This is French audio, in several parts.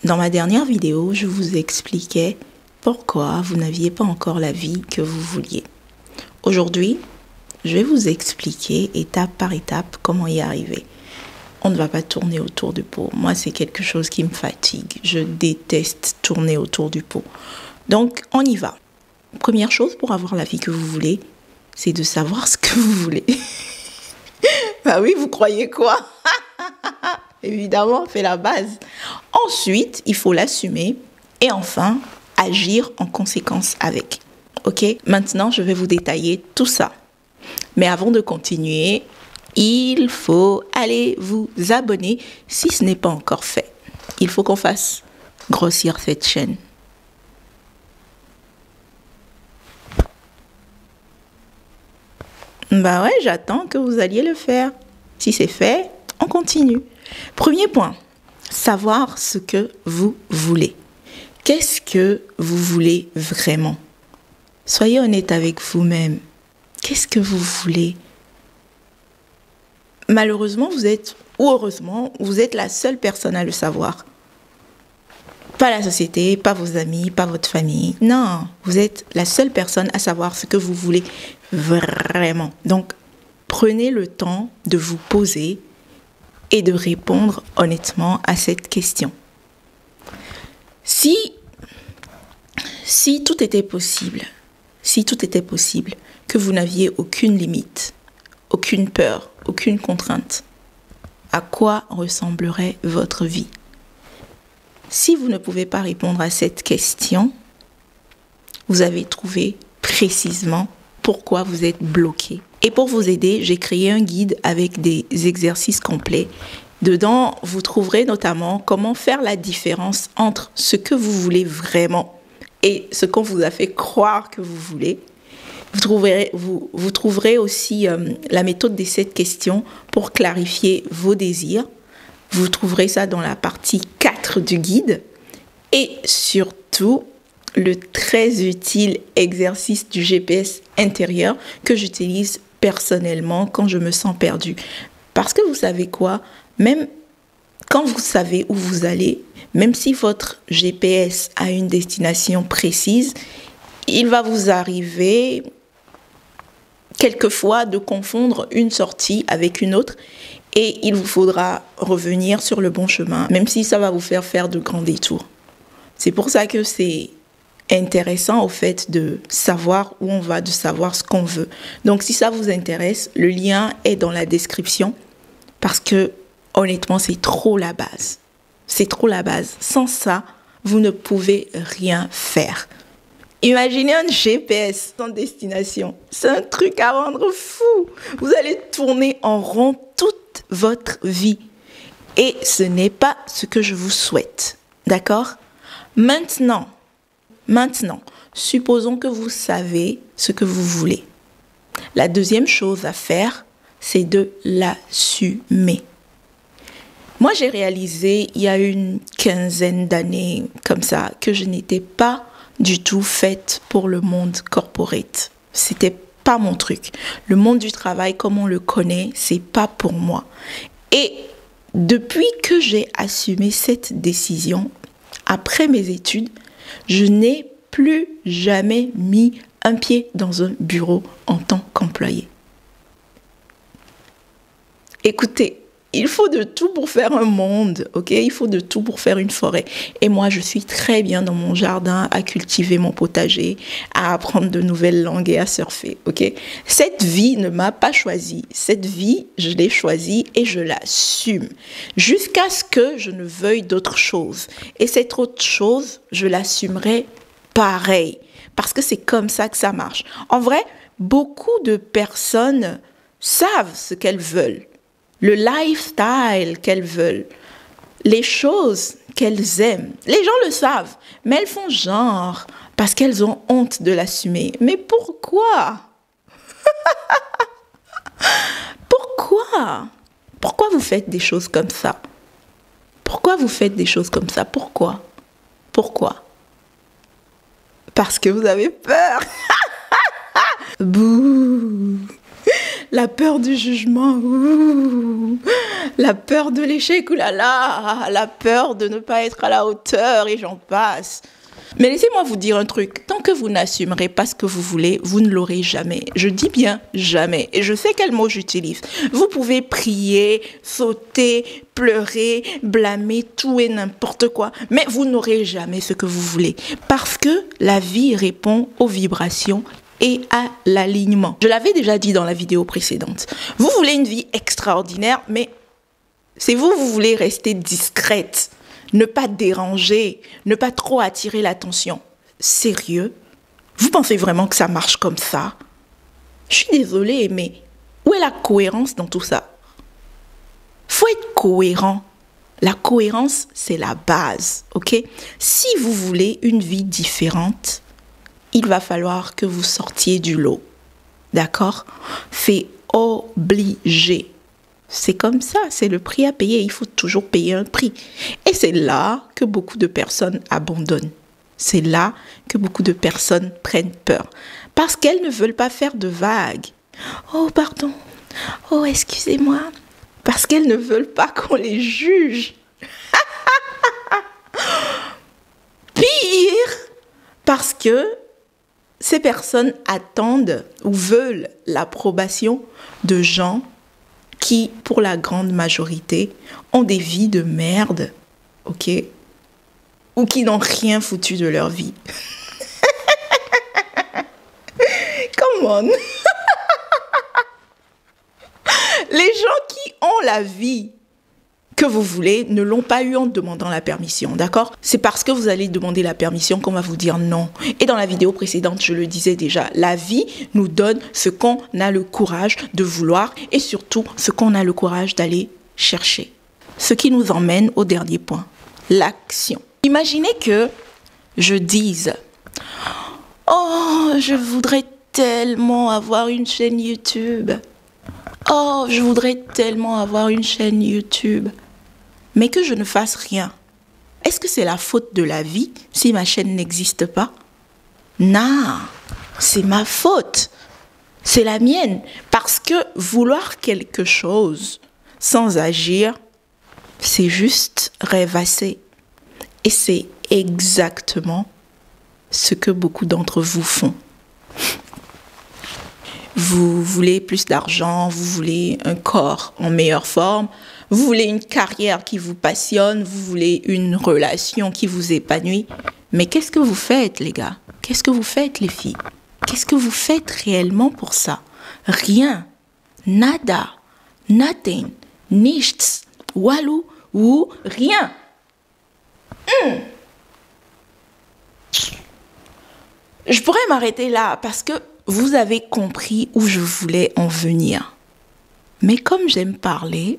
Dans ma dernière vidéo, je vous expliquais pourquoi vous n'aviez pas encore la vie que vous vouliez. Aujourd'hui, je vais vous expliquer étape par étape comment y arriver. On ne va pas tourner autour du pot. Moi, c'est quelque chose qui me fatigue. Je déteste tourner autour du pot. Donc, on y va. Première chose pour avoir la vie que vous voulez, c'est de savoir ce que vous voulez. Bah oui, vous croyez quoi? Évidemment, c'est la base. Ensuite, il faut l'assumer et enfin, agir en conséquence avec. Ok? Maintenant, je vais vous détailler tout ça. Mais avant de continuer, il faut aller vous abonner si ce n'est pas encore fait. Il faut qu'on fasse grossir cette chaîne. Bah ouais, j'attends que vous alliez le faire. Si c'est fait, on continue. Premier point, savoir ce que vous voulez. Qu'est-ce que vous voulez vraiment? Soyez honnête avec vous-même. Qu'est-ce que vous voulez? Malheureusement, vous êtes, ou heureusement, vous êtes la seule personne à le savoir. Pas la société, pas vos amis, pas votre famille. Non, vous êtes la seule personne à savoir ce que vous voulez vraiment. Donc, prenez le temps de vous poser et de répondre honnêtement à cette question. Si tout était possible, que vous n'aviez aucune limite, aucune peur, aucune contrainte, à quoi ressemblerait votre vie? Si vous ne pouvez pas répondre à cette question, vous avez trouvé précisément pourquoi vous êtes bloqué. Et pour vous aider, j'ai créé un guide avec des exercices complets. Dedans, vous trouverez notamment comment faire la différence entre ce que vous voulez vraiment et ce qu'on vous a fait croire que vous voulez. Vous trouverez aussi la méthode des 7 questions pour clarifier vos désirs. Vous trouverez ça dans la partie 4 du guide. Et surtout, le très utile exercice du GPS intérieur que j'utilise personnellement quand je me sens perdue. Parce que vous savez quoi? Même quand vous savez où vous allez, même si votre GPS a une destination précise, il va vous arriver quelquefois de confondre une sortie avec une autre et il vous faudra revenir sur le bon chemin, même si ça va vous faire de grands détours. C'est pour ça que c'est intéressant au fait de savoir où on va, de savoir ce qu'on veut. Donc si ça vous intéresse, le lien est dans la description parce que honnêtement, c'est trop la base. C'est trop la base. Sans ça, vous ne pouvez rien faire. Imaginez un GPS sans destination. C'est un truc à rendre fou. Vous allez tourner en rond toute votre vie. Et ce n'est pas ce que je vous souhaite. D'accord? Maintenant, supposons que vous savez ce que vous voulez. La deuxième chose à faire, c'est de l'assumer. Moi, j'ai réalisé il y a une quinzaine d'années comme ça que je n'étais pas du tout faite pour le monde corporate. C'était pas mon truc. Le monde du travail, comme on le connaît, c'est pas pour moi. Et depuis que j'ai assumé cette décision, après mes études, je n'ai plus jamais mis un pied dans un bureau en tant qu'employé. Écoutez, il faut de tout pour faire un monde, ok? Il faut de tout pour faire une forêt. Et moi, je suis très bien dans mon jardin à cultiver mon potager, à apprendre de nouvelles langues et à surfer, ok? Cette vie ne m'a pas choisie. Cette vie, je l'ai choisie et je l'assume. Jusqu'à ce que je ne veuille d'autre chose. Et cette autre chose, je l'assumerai pareil. Parce que c'est comme ça que ça marche. En vrai, beaucoup de personnes savent ce qu'elles veulent. Le lifestyle qu'elles veulent, les choses qu'elles aiment. Les gens le savent, mais elles font genre parce qu'elles ont honte de l'assumer. Mais pourquoi? Pourquoi? Pourquoi vous faites des choses comme ça? Pourquoi vous faites des choses comme ça? Pourquoi? Pourquoi? Parce que vous avez peur. Bouh! La peur du jugement, ouh. La peur de l'échec, oulala, la peur de ne pas être à la hauteur et j'en passe. Mais laissez-moi vous dire un truc, tant que vous n'assumerez pas ce que vous voulez, vous ne l'aurez jamais. Je dis bien jamais. Et je sais quel mot j'utilise. Vous pouvez prier, sauter, pleurer, blâmer, tout et n'importe quoi. Mais vous n'aurez jamais ce que vous voulez. Parce que la vie répond aux vibrations et à l'alignement. Je l'avais déjà dit dans la vidéo précédente. Vous voulez une vie extraordinaire, mais c'est vous voulez rester discrète. Ne pas déranger, ne pas trop attirer l'attention. Sérieux? Vous pensez vraiment que ça marche comme ça? Je suis désolée, mais où est la cohérence dans tout ça? Faut être cohérent. La cohérence, c'est la base, ok? Si vous voulez une vie différente, il va falloir que vous sortiez du lot, d'accord? C'est obligé. C'est comme ça, c'est le prix à payer, il faut toujours payer un prix. Et c'est là que beaucoup de personnes abandonnent. C'est là que beaucoup de personnes prennent peur. Parce qu'elles ne veulent pas faire de vagues. Oh, pardon. Oh, excusez-moi. Parce qu'elles ne veulent pas qu'on les juge. Pire, parce que ces personnes attendent ou veulent l'approbation de gens qui, pour la grande majorité, ont des vies de merde, ok? Ou qui n'ont rien foutu de leur vie. Come on! Les gens qui ont la vie que vous voulez ne l'ont pas eu en demandant la permission, d'accord? C'est parce que vous allez demander la permission qu'on va vous dire non. Et dans la vidéo précédente, je le disais déjà, la vie nous donne ce qu'on a le courage de vouloir et surtout ce qu'on a le courage d'aller chercher. Ce qui nous emmène au dernier point, l'action. Imaginez que je dise « Oh, je voudrais tellement avoir une chaîne YouTube. Oh, je voudrais tellement avoir une chaîne YouTube. » Mais que je ne fasse rien. Est-ce que c'est la faute de la vie si ma chaîne n'existe pas? Non, c'est ma faute. C'est la mienne. Parce que vouloir quelque chose sans agir, c'est juste rêvasser. Et c'est exactement ce que beaucoup d'entre vous font. Vous voulez plus d'argent, vous voulez un corps en meilleure forme, vous voulez une carrière qui vous passionne, vous voulez une relation qui vous épanouit. Mais qu'est-ce que vous faites, les gars? Qu'est-ce que vous faites, les filles? Qu'est-ce que vous faites réellement pour ça? Rien. Nada. Nothing. Nichts. Walou. Ou rien. Je pourrais m'arrêter là parce que vous avez compris où je voulais en venir. Mais comme j'aime parler,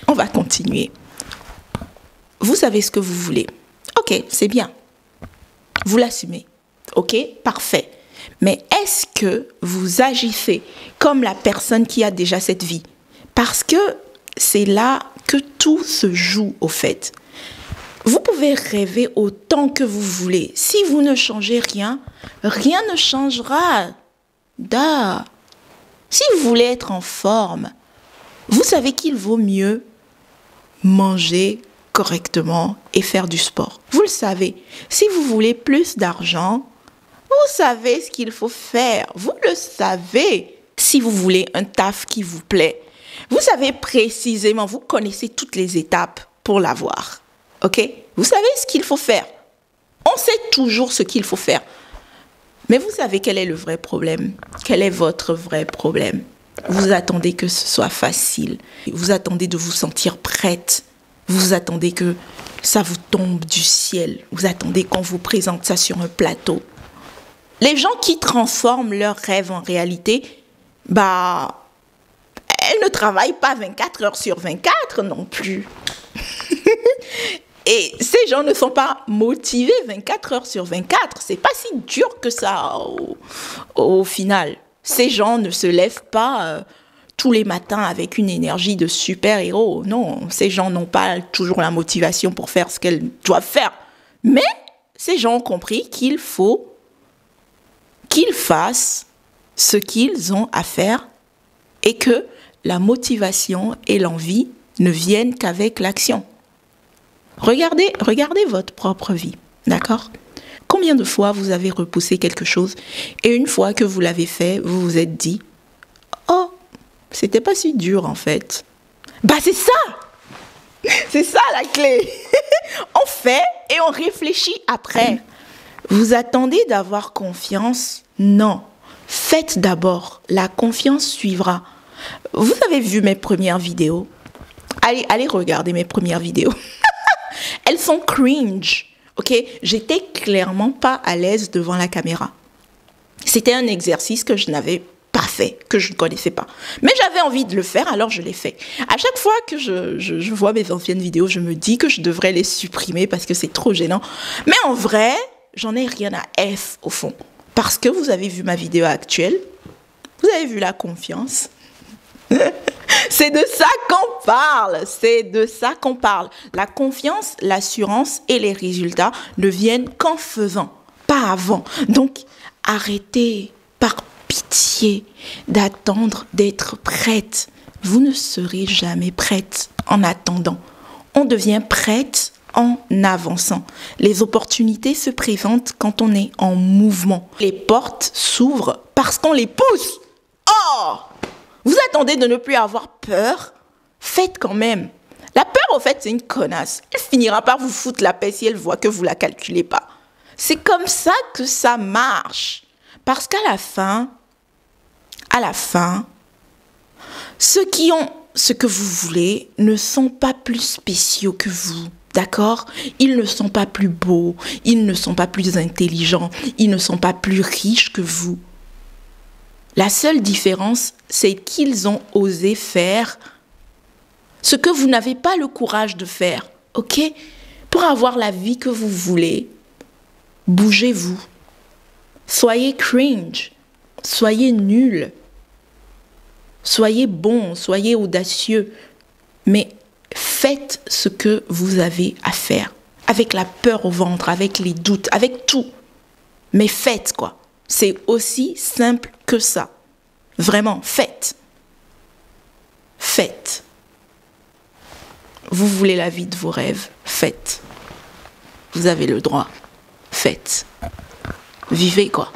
on va continuer. Vous savez ce que vous voulez. Ok, c'est bien. Vous l'assumez. Ok, parfait. Mais est-ce que vous agissez comme la personne qui a déjà cette vie? Parce que c'est là que tout se joue au fait. Vous pouvez rêver autant que vous voulez. Si vous ne changez rien, rien ne changera. Da. Si vous voulez être en forme, vous savez qu'il vaut mieux manger correctement et faire du sport. Vous le savez. Si vous voulez plus d'argent, vous savez ce qu'il faut faire. Vous le savez. Si vous voulez un taf qui vous plaît, vous savez précisément, vous connaissez toutes les étapes pour l'avoir. Ok? Vous savez ce qu'il faut faire. On sait toujours ce qu'il faut faire. Mais vous savez quel est le vrai problème? Quel est votre vrai problème? Vous attendez que ce soit facile. Vous attendez de vous sentir prête. Vous attendez que ça vous tombe du ciel. Vous attendez qu'on vous présente ça sur un plateau. Les gens qui transforment leurs rêves en réalité, elles ne travaillent pas 24 heures sur 24 non plus. Et ces gens ne sont pas motivés 24 heures sur 24. C'est pas si dur que ça au final. Ces gens ne se lèvent pas tous les matins avec une énergie de super-héros. Non, ces gens n'ont pas toujours la motivation pour faire ce qu'elles doivent faire. Mais ces gens ont compris qu'il faut qu'ils fassent ce qu'ils ont à faire et que la motivation et l'envie ne viennent qu'avec l'action. Regardez votre propre vie, d'accord? Combien de fois vous avez repoussé quelque chose et une fois que vous l'avez fait, vous vous êtes dit « Oh, c'était pas si dur en fait. » Bah c'est ça! C'est ça la clé. On fait et on réfléchit après. Vous attendez d'avoir confiance? Non. Faites d'abord. La confiance suivra. Vous avez vu mes premières vidéos? Allez regarder mes premières vidéos. Elles sont cringe. Ok? J'étais clairement pas à l'aise devant la caméra. C'était un exercice que je n'avais pas fait, que je ne connaissais pas. Mais j'avais envie de le faire, alors je l'ai fait. À chaque fois que je vois mes anciennes vidéos, je me dis que je devrais les supprimer parce que c'est trop gênant. Mais en vrai, j'en ai rien à F au fond. Parce que vous avez vu ma vidéo actuelle, vous avez vu la confiance. C'est de ça qu'on parle, c'est de ça qu'on parle. La confiance, l'assurance et les résultats ne viennent qu'en faisant, pas avant. Donc, arrêtez par pitié d'attendre d'être prête. Vous ne serez jamais prête en attendant. On devient prête en avançant. Les opportunités se présentent quand on est en mouvement. Les portes s'ouvrent parce qu'on les pousse. Oh! Vous attendez de ne plus avoir peur? Faites quand même. La peur, au fait, c'est une connasse. Elle finira par vous foutre la paix si elle voit que vous ne la calculez pas. C'est comme ça que ça marche. Parce qu'à la fin, ceux qui ont ce que vous voulez ne sont pas plus spéciaux que vous. D'accord? Ils ne sont pas plus beaux, ils ne sont pas plus intelligents, ils ne sont pas plus riches que vous. La seule différence, c'est qu'ils ont osé faire ce que vous n'avez pas le courage de faire, ok? Pour avoir la vie que vous voulez, bougez-vous. Soyez cringe, soyez nul, soyez bon, soyez audacieux, mais faites ce que vous avez à faire, avec la peur au ventre, avec les doutes, avec tout. Mais faites quoi. C'est aussi simple que ça. Vraiment, faites. Faites. Vous voulez la vie de vos rêves, faites. Vous avez le droit. Faites. Vivez quoi.